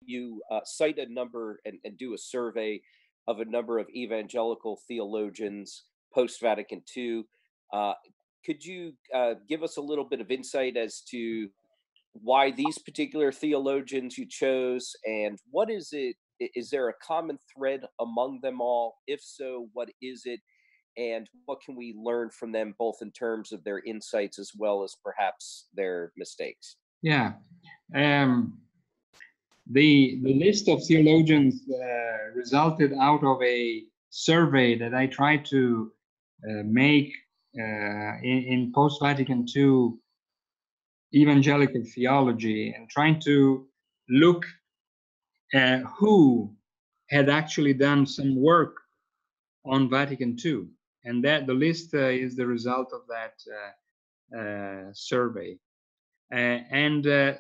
you cite a number and do a survey of a number of evangelical theologians post Vatican II. Uh, could you give us a little bit of insight as to why these particular theologians you chose, and what is it? Is there a common thread among them all? If so, what is it? And what can we learn from them, both in terms of their insights as well as perhaps their mistakes? Yeah. Um, the list of theologians resulted out of a survey that I tried to make in post Vatican II evangelical theology, and trying to look at who had actually done some work on Vatican II, and that the list is the result of that survey. And the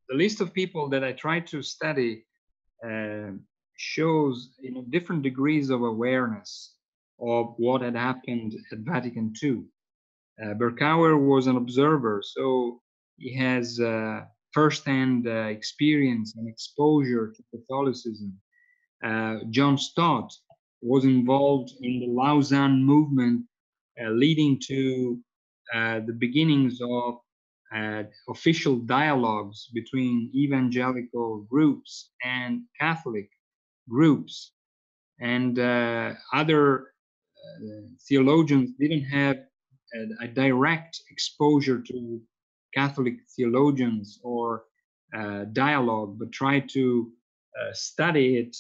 list of people that I tried to study shows different degrees of awareness of what had happened at Vatican II. Berkouwer was an observer, so he has first-hand experience and exposure to Catholicism. John Stott was involved in the Lausanne movement, leading to the beginnings of official dialogues between evangelical groups and Catholic groups. And other theologians didn't have a direct exposure to Catholic theologians or dialogue, but tried to study it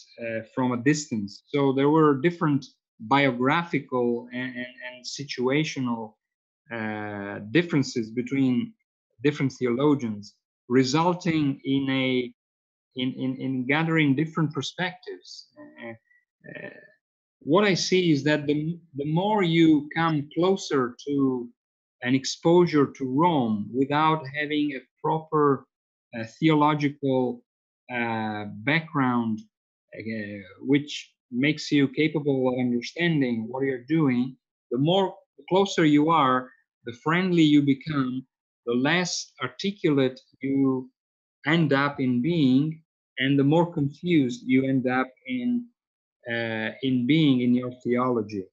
from a distance. So there were different biographical and situational differences between different theologians, resulting in gathering different perspectives. What I see is that the more you come closer to an exposure to Rome without having a proper theological background, which makes you capable of understanding what you're doing, the closer you are, the friendly you become, the less articulate you end up in being, and the more confused you end up in being in your theology.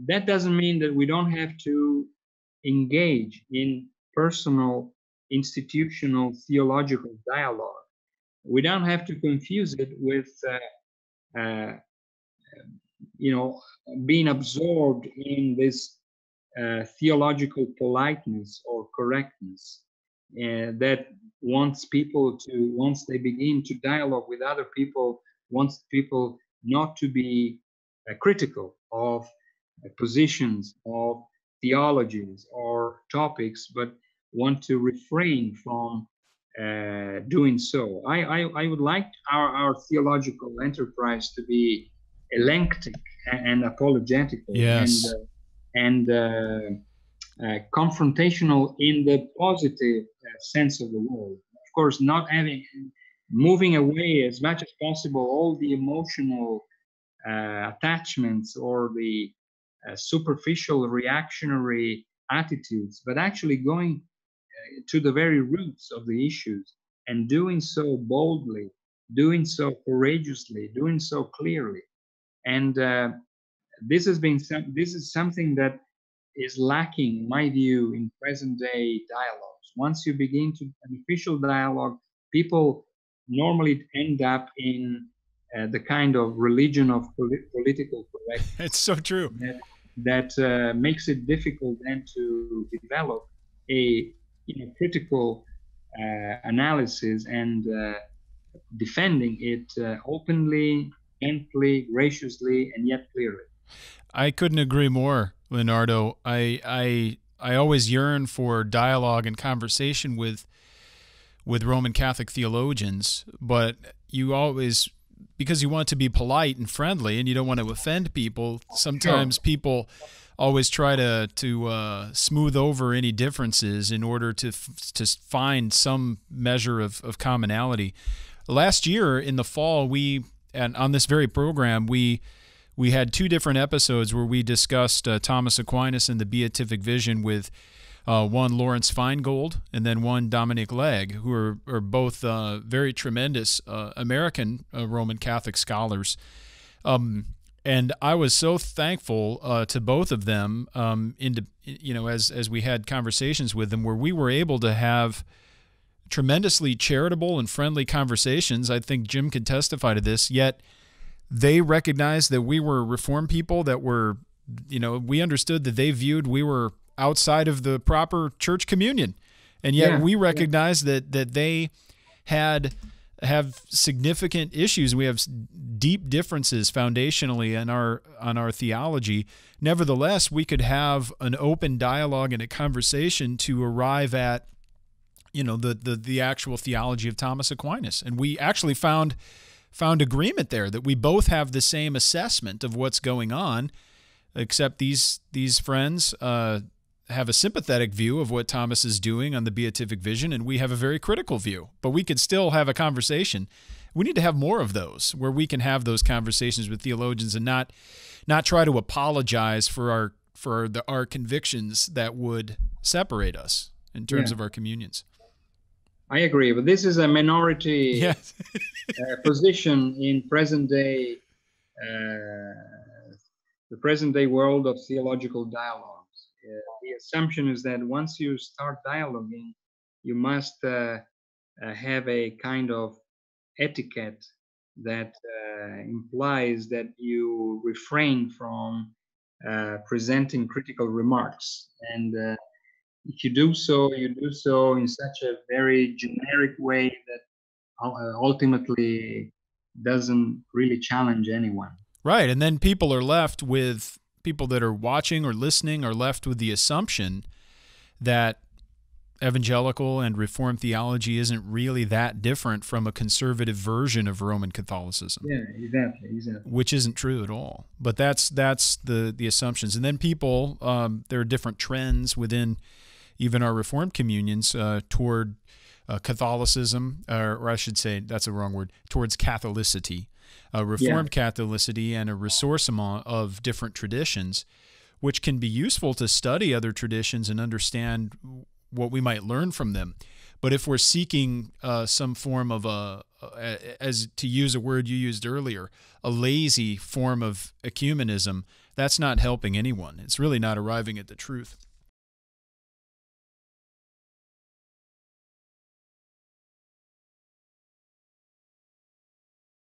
That doesn't mean that we don't have to engage in personal, institutional, theological dialogue. We don't have to confuse it with, being absorbed in this theological politeness or correctness that wants people to, once they begin to dialogue with other people, wants people not to be critical of positions, of theologies or topics, but want to refrain from doing so. I would like our theological enterprise to be eclectic and apologetical, yes, and confrontational in the positive sense of the word. Of course, not moving away as much as possible all the emotional attachments or the superficial reactionary attitudes, but actually going to the very roots of the issues, and doing so boldly, doing so courageously, doing so clearly. And this is something that is lacking, in my view, in present day dialogues. Once you begin to an official dialogue, people normally end up in the kind of religion of political correctness. It's so true. That makes it difficult then to develop a critical analysis and defending it openly, gently, graciously, and yet clearly. I couldn't agree more, Leonardo. I always yearn for dialogue and conversation with Roman Catholic theologians, but you always, because you want to be polite and friendly and you don't want to offend people, sometimes people always try to smooth over any differences in order to find some measure of commonality. Last year in the fall, and on this very program, we had two different episodes where we discussed Thomas Aquinas and the Beatific Vision with one Lawrence Feingold and then one Dominic Legge, who are both very tremendous American Roman Catholic scholars. And I was so thankful to both of them, as we had conversations with them, where we were able to have tremendously charitable and friendly conversations. I think Jim can testify to this. Yet they recognized that we were Reformed people, that were, we understood that they viewed we were outside of the proper church communion, and yet we recognized that they have significant issues. We have deep differences foundationally on our theology. Nevertheless, we could have an open dialogue and a conversation to arrive at, the actual theology of Thomas Aquinas. And we actually found agreement there that we both have the same assessment of what's going on, except these friends have a sympathetic view of what Thomas is doing on the beatific vision, and we have a very critical view. But we could still have a conversation. We need to have more of those, where we can have those conversations with theologians and not try to apologize for our convictions that would separate us in terms of our communions. I agree, but this is a minority position in the present day world of theological dialogues. The assumption is that once you start dialoguing, you must have a kind of etiquette that implies that you refrain from presenting critical remarks. And if you do so in such a very generic way that ultimately doesn't really challenge anyone. Right, and then people that are watching or listening are left with the assumption that evangelical and Reformed theology isn't really that different from a conservative version of Roman Catholicism. Yeah, exactly. Which isn't true at all. But that's the assumptions. And then people, there are different trends within even our Reformed communions toward Catholicism, or I should say, that's a wrong word, towards Catholicity. Reformed Catholicity and a ressourcement of different traditions, which can be useful to study other traditions and understand what we might learn from them. But if we're seeking some form of as to use a word you used earlier, a lazy form of ecumenism, that's not helping anyone. It's really not arriving at the truth.